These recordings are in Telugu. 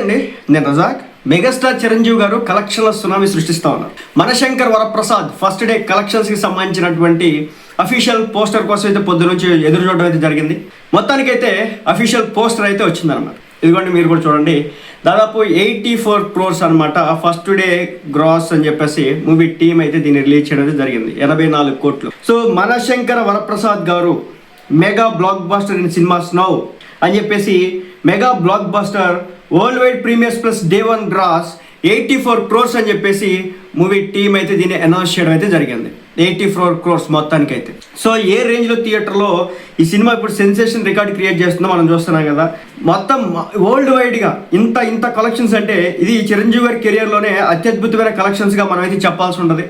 అండి, నేను రజాక్. మెగాస్టార్ చిరంజీవి గారు కలెక్షన్ల సునామీ సృష్టిస్తా ఉన్నారు. Manashankar Varaprasad first day collections కి సంబంధించినటువంటి అఫీషియల్ పోస్టర్ కోసం అయితే పొద్దు నుంచి ఎదురు చూడడం అయితే జరిగింది. మొత్తానికైతే అఫీషియల్ పోస్టర్ అయితే వచ్చిందనమాట. ఇదిగోండి, మీరు కూడా చూడండి. దాదాపు 84 crores అనమాట ఫస్ట్ డే గ్రాస్ అని చెప్పేసి మూవీ టీమ్ అయితే దీన్ని రిలీజ్ చేయడం జరిగింది. 84 కోట్లు. So Manashankara Varaprasad garu mega blockbuster in cinemas now అని చెప్పేసి mega blockbuster worldwide premieres plus day 1 gross 84 crores అని చెప్పేసి మూవీ టీమ్ అయితే దీన్ని అనౌన్స్ చేయడం అయితే జరిగింది. 84 crores మొత్తానికి అయితే. సో ఏ రేంజ్లో థియేటర్లో ఈ సినిమా ఇప్పుడు సెన్సేషన్ రికార్డ్ క్రియేట్ చేస్తుందో మనం చూస్తున్నాం కదా. మొత్తం వరల్డ్ వైడ్గా ఇంత కలెక్షన్స్ అంటే ఇది చిరంజీవి గారి కెరియర్లోనే అత్యద్భుతమైన కలెక్షన్స్గా మనం అయితే చెప్పాల్సి ఉంటుంది.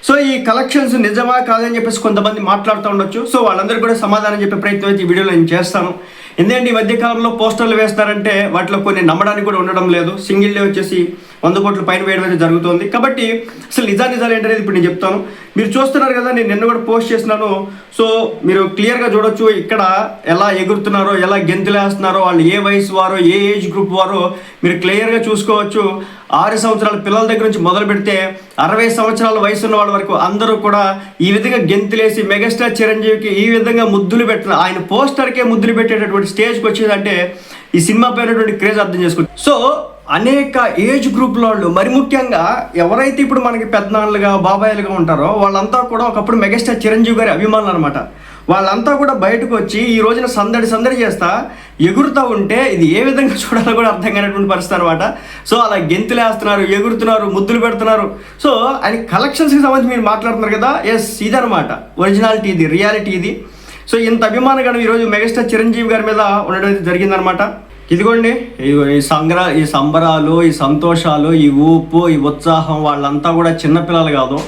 సో ఈ కలెక్షన్స్ నిజమా కాదని చెప్పేసి కొంతమంది మాట్లాడుతూ ఉండొచ్చు. సో వాళ్ళందరికీ కూడా సమాధానం చెప్పే ప్రయత్నం అయితే ఈ వీడియోలో నేను చేస్తాను. ఎందుకంటే ఈ మధ్యకాలంలో పోస్టర్లు వేస్తారంటే వాటిలో కొన్ని నమ్మడానికి కూడా ఉండడం లేదు. సింగిల్ డే వచ్చేసి 100 కోట్ల పైన వేయడం అయితే జరుగుతుంది. కాబట్టి అసలు నిజాలు ఏంటనేది ఇప్పుడు నేను చెప్తాను. మీరు చూస్తున్నారు కదా, నేను నిన్న కూడా పోస్ట్ చేస్తున్నాను. సో మీరు క్లియర్గా చూడొచ్చు ఇక్కడ ఎలా ఎగురుతున్నారో, ఎలా గెంతులేస్తున్నారో, వాళ్ళు ఏ వయసు వారో, ఏ ఏజ్ గ్రూప్ వారో మీరు క్లియర్గా చూసుకోవచ్చు. 6 సంవత్సరాల పిల్లల దగ్గర నుంచి మొదలు పెడితే 60 సంవత్సరాల వయసు ఉన్న వాళ్ళ వరకు అందరూ కూడా ఈ విధంగా గెంతులేసి మెగాస్టార్ చిరంజీవికి ఈ విధంగా ముద్దులు పెట్టిన ఆయన పోస్టర్కే ముద్దులు పెట్టేటటువంటి స్టేజ్కి వచ్చేదంటే ఈ సినిమా పైనటువంటి క్రేజ్ అర్థం చేసుకోవచ్చు. సో అనేక ఏజ్ గ్రూప్ల వాళ్ళు, మరి ముఖ్యంగా ఎవరైతే ఇప్పుడు మనకి పెద్దనాళ్ళుగా బాబాయిలుగా ఉంటారో వాళ్ళంతా కూడా ఒకప్పుడు మెగాస్టార్ చిరంజీవి గారి అభిమానులు అనమాట. వాళ్ళంతా కూడా బయటకు వచ్చి ఈ రోజున సందడి చేస్తా ఎగురుతూ ఉంటే ఇది ఏ విధంగా చూడాలో కూడా అర్థం కానటువంటి పరిస్థితి అనమాట. సో అలా గెంతులేస్తున్నారు, ఎగురుతున్నారు, ముద్దులు పెడుతున్నారు. సో ఆయన కలెక్షన్స్కి సంబంధించి మీరు మాట్లాడుతున్నారు కదా, ఎస్ ఇదనమాట ఒరిజినాలిటీ, ఇది రియాలిటీ ఇది. సో ఇంత అభిమానగణం ఈరోజు మెగాస్టార్ చిరంజీవి గారి మీద ఉండడం జరిగిందనమాట. ఇదిగోండి, ఈ సంబరాలు, ఈ సంతోషాలు, ఈ ఊపు, ఈ ఉత్సాహం వాళ్ళంతా కూడా చిన్నపిల్లలు కాదు.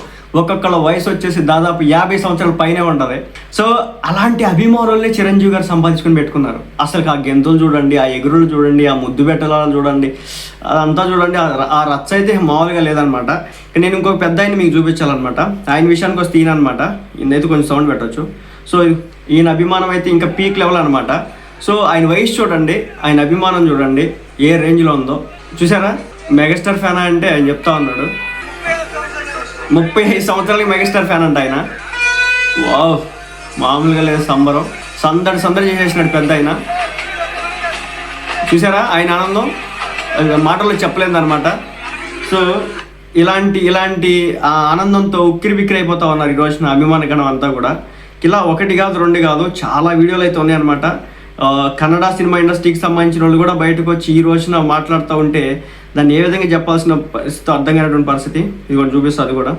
ఒక్కొక్కళ్ళ వయసు వచ్చేసి దాదాపు 50 సంవత్సరాల పైనే ఉంటుంది. సో అలాంటి అభిమానుల్ని చిరంజీవి గారు సంపాదించుకొని పెట్టుకున్నారు. అసలు ఆ గెంతులు చూడండి, ఆ ఎగురులు చూడండి, ఆ ముద్దు పెట్టాలని చూడండి, అదంతా చూడండి. ఆ రచ్చ అయితే మామూలుగా లేదనమాట. నేను ఇంకొక పెద్ద ఆయన మీకు చూపించాలన్నమాట. ఆయన విషయానికి వస్తే ఈయన అనమాట. ఈయనైతే కొంచెం సౌండ్ పెట్టవచ్చు. సో ఈయన అభిమానం అయితే ఇంకా పీక్ లెవెల్ అనమాట. సో ఆయన వయసు చూడండి, ఆయన అభిమానం చూడండి ఏ రేంజ్లో ఉందో. చూసారా, మెగాస్టార్ ఫ్యాన్ అంటే ఆయన చెప్తా ఉన్నాడు 35 సంవత్సరాలకి మెగాస్టార్ ఫ్యాన్ అంట ఆయన. వావ్, మామూలుగా లేదు సంబరం. సందడి చేసేసినాడు పెద్ద ఆయన. చూసారా ఆయన ఆనందం మాటల్లో చెప్పలేదన్నమాట. సో ఇలాంటి ఆ ఆనందంతో ఉక్కిరి అయిపోతా ఉన్నారు ఈ రోజున అభిమాన గణం అంతా కూడా. ఇలా 1 కాదు 2 కాదు చాలా వీడియోలు అయితే ఉన్నాయన్నమాట. కన్నడ సినిమా ఇండస్ట్రీకి సంబంధించిన వాళ్ళు కూడా బయటకు వచ్చి ఈ రోజున మాట్లాడుతూ ఉంటే దాన్ని ఏ విధంగా చెప్పాల్సిన పరిస్థితి అర్థం కానటువంటి పరిస్థితి. ఇది కూడా చూపిస్తుంది. అది కూడా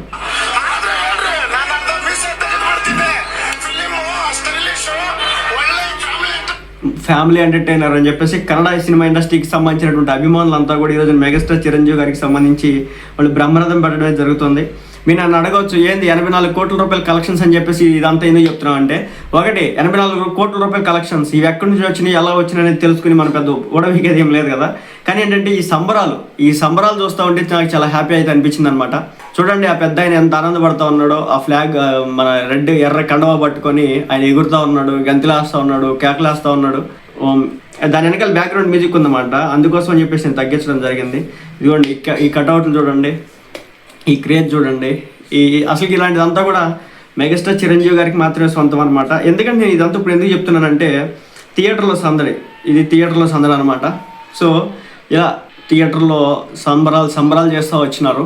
ఫ్యామిలీ ఎంటర్టైనర్ అని చెప్పేసి కన్నడ సినిమా ఇండస్ట్రీకి సంబంధించినటువంటి అభిమానులంతా కూడా ఈరోజు మెగాస్టార్ చిరంజీవి గారికి సంబంధించి వాళ్ళు బ్రహ్మరథం పెట్టడం జరుగుతుంది. మీరు నన్ను అడగవచ్చు, ఏంది 84 కోట్ల రూపాయల కలెక్షన్స్ అని చెప్పేసి ఇదంతా ఎందుకు చెప్తున్నాం అంటే, 84 కోట్ల రూపాయల కలెక్షన్స్ ఇవి ఎక్కడి నుంచి వచ్చినాయి, ఎలా వచ్చినాయి అనేది తెలుసుకుని మన పెద్ద ఉడవికేది ఏం లేదు కదా. కానీ ఏంటంటే ఈ సంబరాలు చూస్తూ ఉంటే నాకు చాలా హ్యాపీ అయితే అనిపించింది అనమాట. చూడండి, ఆ పెద్ద ఆయన ఎంత ఆనందపడుతూ ఉన్నాడో. ఆ ఫ్లాగ్ మన రెడ్ ఎర్ర కండవా పట్టుకొని ఆయన ఎగురుతూ ఉన్నాడు, గంతులేస్తూ ఉన్నాడు, కేకలేస్తూ ఉన్నాడు. దాని వెనకాల బ్యాక్గ్రౌండ్ మ్యూజిక్ ఉందన్నమాట. అందుకోసం అని చెప్పేసి నేను తగ్గించడం జరిగింది. ఇదిగోండి, ఈ కట్అవుట్లు చూడండి, ఈ క్రేజ్ చూడండి. అసలు ఇలాంటిదంతా కూడా మెగాస్టార్ చిరంజీవి గారికి మాత్రమే సొంతం అనమాట. ఎందుకంటే నేను ఇదంతా ఇప్పుడు ఎందుకు చెప్తున్నానంటే థియేటర్లో సందడి అనమాట. సో ఇలా థియేటర్లో సంబరాలు చేస్తూ వచ్చినారు.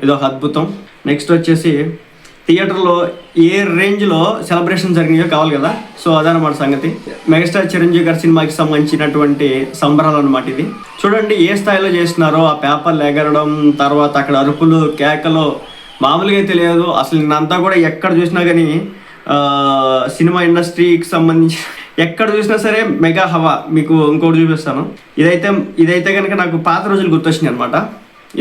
ఇది ఒక అద్భుతం. నెక్స్ట్ వచ్చేసి థియేటర్లో ఏ రేంజ్లో సెలబ్రేషన్ జరిగినాయో కావాలి కదా. సో అదనమాట సంగతి. మెగాస్టార్ చిరంజీవి గారి సినిమాకి సంబంధించినటువంటి సంబరాలు అనమాట ఇది. చూడండి ఏ స్థాయిలో చేస్తున్నారో, ఆ పేపర్లు ఎగరడం, తర్వాత అక్కడ అరుపులు, కేకలు మామూలుగా అయితే లేదు. అసలు నేనంతా కూడా ఎక్కడ చూసినా కానీ సినిమా ఇండస్ట్రీకి సంబంధించి ఎక్కడ చూసినా సరే మెగా హవా. మీకు ఇంకోటి చూపిస్తాను. ఇదైతే కనుక నాకు పాత రోజులు గుర్తొచ్చినాయి అనమాట.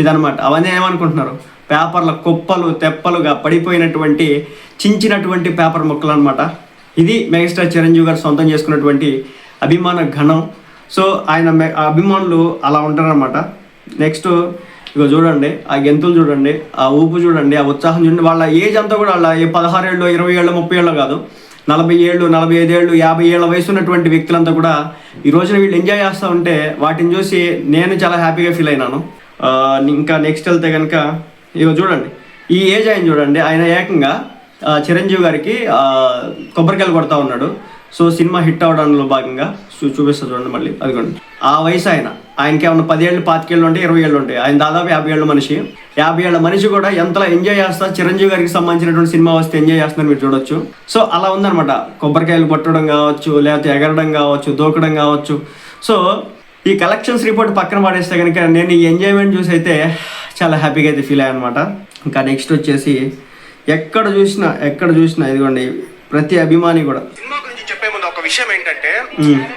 ఇదనమాట. అవన్నీ ఏమనుకుంటున్నారు, పేపర్ల కుప్పలు తెప్పలుగా పడిపోయినటువంటి చించినటువంటి పేపర్ ముక్కలు అనమాట. ఇది మెగాస్టార్ చిరంజీవి గారు సొంతం చేసుకున్నటువంటి అభిమాన ఘనం. సో ఆయన అభిమానులు అలా ఉంటారనమాట. నెక్స్ట్ ఇక చూడండి, ఆ గెంతులు చూడండి, ఆ ఊపు చూడండి, ఆ ఉత్సాహం చూడండి. వాళ్ళ ఏజ్ అంతా కూడా వాళ్ళ 16 ఏళ్ళు, 20 ఏళ్ళు, 30 ఏళ్ళు కాదు, 40 ఏళ్ళు 45 ఏళ్ళు 50 ఏళ్ళ వయసు ఉన్నటువంటి వ్యక్తులంతా కూడా ఈ రోజున వీళ్ళు ఎంజాయ్ చేస్తూ ఉంటే వాటిని చూసి నేను చాలా హ్యాపీగా ఫీల్ అయినాను. ఇంకా నెక్స్ట్ వెళ్తే కనుక ఇగో చూడండి, ఈ ఏజ్ ఆయన చూడండి, ఆయన ఏకంగా చిరంజీవి గారికి కొబ్బరికాయలు కొడతా ఉన్నాడు. సో సినిమా హిట్ అవడంలో భాగంగా చూపిస్తా చూడండి మళ్ళీ, అదిగోండి ఆ వయసు ఆయనకి ఏమన్నా 10 ఏళ్ళు 25 ఏళ్ళు ఉంటాయి, 20 ఏళ్ళు ఉంటాయి, ఆయన దాదాపు 50 ఏళ్ళ మనిషి. 50 ఏళ్ళ మనిషి కూడా ఎంతలా ఎంజాయ్ చేస్తా చిరంజీవి గారికి సంబంధించినటువంటి సినిమా వస్తే ఎంజాయ్ చేస్తున్నారు మీరు చూడొచ్చు. సో అలా ఉందన్నమాట, కొబ్బరికాయలు కొట్టడం కావచ్చు, లేకపోతే ఎగరడం కావచ్చు, దూకడం కావచ్చు. సో ఈ కలెక్షన్స్ రిపోర్ట్ పక్కన పడేస్తే కనుక నేను ఈ ఎంజాయ్మెంట్ చూసి అయితే చాలా హ్యాపీగా అయితే ఫీల్ అయ్యాను అనమాట. ఇంకా నెక్స్ట్ వచ్చేసి ఎక్కడ చూసినా ఇదిగోండి ప్రతి అభిమాని కూడా. సినిమా గురించి చెప్పే ముందు ఒక విషయం ఏంటంటే,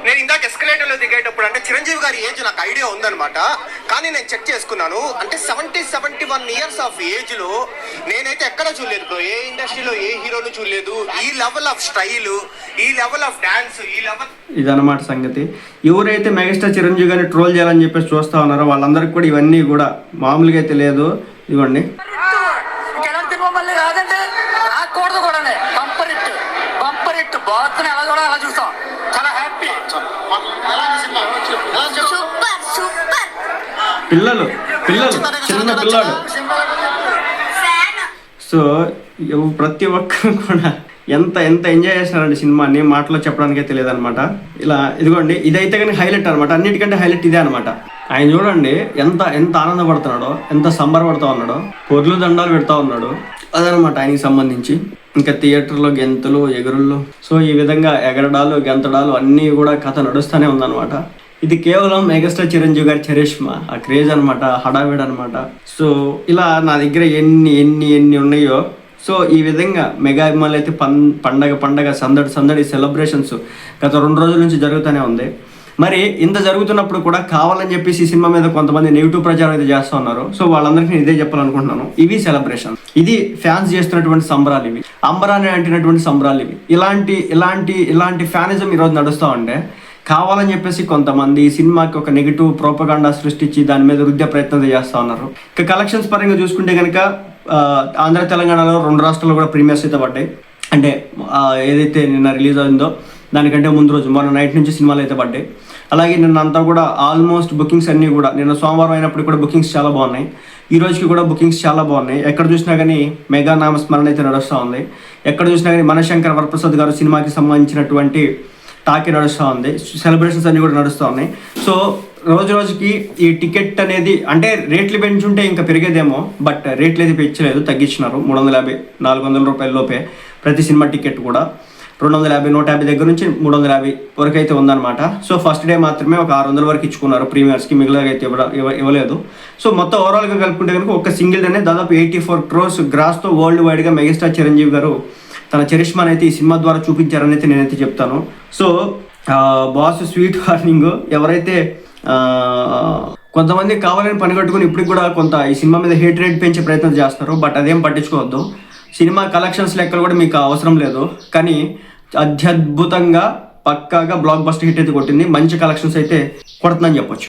నేను ఇందాక ఎస్కలేటర్ లో దిగేటప్పుడు అంటే చిరంజీవి గారి ఏజ్ నాకు ఐడియా ఉందన్నమాట. కానీ నేను చెక్ చేసుకున్నాను, అంటే 71 ఇయర్స్ ఆఫ్ ఏజ్ లో నేనైతే ఎక్కడ చూడలేదు బ్రో, ఏ ఇండస్ట్రీలో ఏ హీరోను చూడలేదు. ఈ లెవెల్ ఆఫ్ స్టైల్, ఈ లెవెల్ ఆఫ్ డాన్స్, ఈ లెవెల్ ఇదన్నమాట సంగతి. ఎవరైతే మెగాస్టార్ చిరంజీవి గారిని ట్రోల్ చేయాలని చెప్పేసి చూస్తా ఉన్నారో వాళ్ళందరికీ కూడా ఇవన్నీ కూడా మామూలుగా అయితే లేదు. ఇదిగోండి అలా చూస్తాం, చాలా హ్యాపీ. పిల్లలు చిన్న పిల్లాడు. సో ప్రతి ఒక్కరు కూడా ఎంత ఎంజాయ్ చేస్తున్నారండి సినిమాని, మాటలో చెప్పడానికే తెలియదు అనమాట. ఇలా ఇదిగోండి ఇదైతే కానీ హైలైట్ అనమాట, అన్నిటికంటే హైలైట్ ఇదే అనమాట. ఆయన చూడండి ఎంత ఆనందపడుతున్నాడో, ఎంత సంబరపడుతూ ఉన్నాడో, పొర్లు దండాలు పెడతా ఉన్నాడు. అదనమాట ఆయనకి సంబంధించి. ఇంకా థియేటర్లో గెంతులు ఎగురుళ్ళు, సో ఈ విధంగా ఎగరడాలు గెంతడాలు అన్నీ కూడా కథ నడుస్తూనే ఉందన్నమాట. ఇది కేవలం మెగాస్టార్ చిరంజీవి గారి చరిష్మా, ఆ క్రేజ్ అనమాట, హడావిడ్ అనమాట. సో ఇలా నా దగ్గర ఎన్ని ఉన్నాయో. సో ఈ విధంగా మెగా అభిమానులు అయితే పండగ సందడి సెలబ్రేషన్స్ గత 2 రోజుల నుంచి జరుగుతూనే ఉంది. మరి ఇంత జరుగుతున్నప్పుడు కూడా కావాలని చెప్పేసి ఈ సినిమా మీద కొంతమంది నెగిటివ్ ప్రచారం అయితే చేస్తూ ఉన్నారు. సో వాళ్ళందరికీ నేను ఇదే చెప్పాలనుకుంటున్నాను, ఇవి సెలబ్రేషన్, ఇది ఫ్యాన్స్ చేస్తున్నటువంటి సంబరాలు, ఇవి అంబరాన్ని అంటినటువంటి సంబరాలు ఇవి. ఇలాంటి ఫ్యానిజం ఈరోజు నడుస్తూ ఉంటే కావాలని చెప్పేసి కొంతమంది ఈ సినిమాకి ఒక నెగిటివ్ ప్రోపగాండా సృష్టించి దాని మీద రుద్దే ప్రయత్నం చేస్తూ ఉన్నారు. ఇక కలెక్షన్స్ పరంగా చూసుకుంటే కనుక ఆంధ్ర తెలంగాణలో 2 రాష్ట్రాల్లో కూడా ప్రీమియర్స్ అయితే పడ్డాయి. అంటే ఏదైతే నిన్న రిలీజ్ అయిందో దానికంటే ముందు రోజు మొన్న నైట్ నుంచి సినిమాలు అయితే పడ్డాయి. అలాగే నిన్న అంతా కూడా ఆల్మోస్ట్ బుకింగ్స్ అన్నీ కూడా నిన్న సోమవారం అయినప్పుడు కూడా బుకింగ్స్ చాలా బాగున్నాయి. ఈ రోజుకి కూడా బుకింగ్స్ చాలా బాగున్నాయి. ఎక్కడ చూసినా కానీ మెగా నామస్మరణ అయితే నడుస్తూ ఉంది. ఎక్కడ చూసినా కానీ మనశంకర్ వరప్రసాద్ గారు సినిమాకి సంబంధించినటువంటి టాకీ నడుస్తూ ఉంది. సెలబ్రేషన్స్ అన్నీ కూడా నడుస్తూ ఉన్నాయి. సో రోజుకి ఈ టికెట్ అనేది అంటే రేట్లు పెంచుంటే ఇంకా పెరిగేదేమో, బట్ రేట్లు అయితే పెంచలేదు, తగ్గించినారు. 350-400 రూపాయల లోపే ప్రతి సినిమా టికెట్ కూడా. 250-150 దగ్గర నుంచి 350 వరకు అయితే ఉందన్నమాట. సో ఫస్ట్ డే మాత్రమే ఒక 600 వరకు ఇచ్చుకున్నారు ప్రీమియర్స్కి, మిగిలిన అయితే ఇవ్వలేదు. సో మొత్తం ఓవరాల్గా కలుపుకుంటే కనుక ఒక సింగిల్ డేనే దాదాపు 84 crores గ్రాస్తో వరల్డ్ వైడ్గా మెగాస్టార్ చిరంజీవి గారు తన చరిష్మాని అయితే ఈ సినిమా ద్వారా చూపించారని అయితే నేనైతే చెప్తాను. సో బాస్ స్వీట్ వార్నింగ్, ఎవరైతే కొంతమంది కావాలని పని కట్టుకుని ఇప్పటికి కూడా కొంత ఈ సినిమా మీద హేట్ రేట్ పెంచే ప్రయత్నం చేస్తారు. బట్ అదేం పట్టించుకోవద్దు, సినిమా కలెక్షన్స్ లెక్కలు కూడా మీకు అవసరం లేదు. కానీ అత్యద్భుతంగా పక్కాగా బ్లాక్ బస్టర్ హిట్ అయితే కొట్టింది, మంచి కలెక్షన్స్ అయితే కొడుతుందని చెప్పొచ్చు.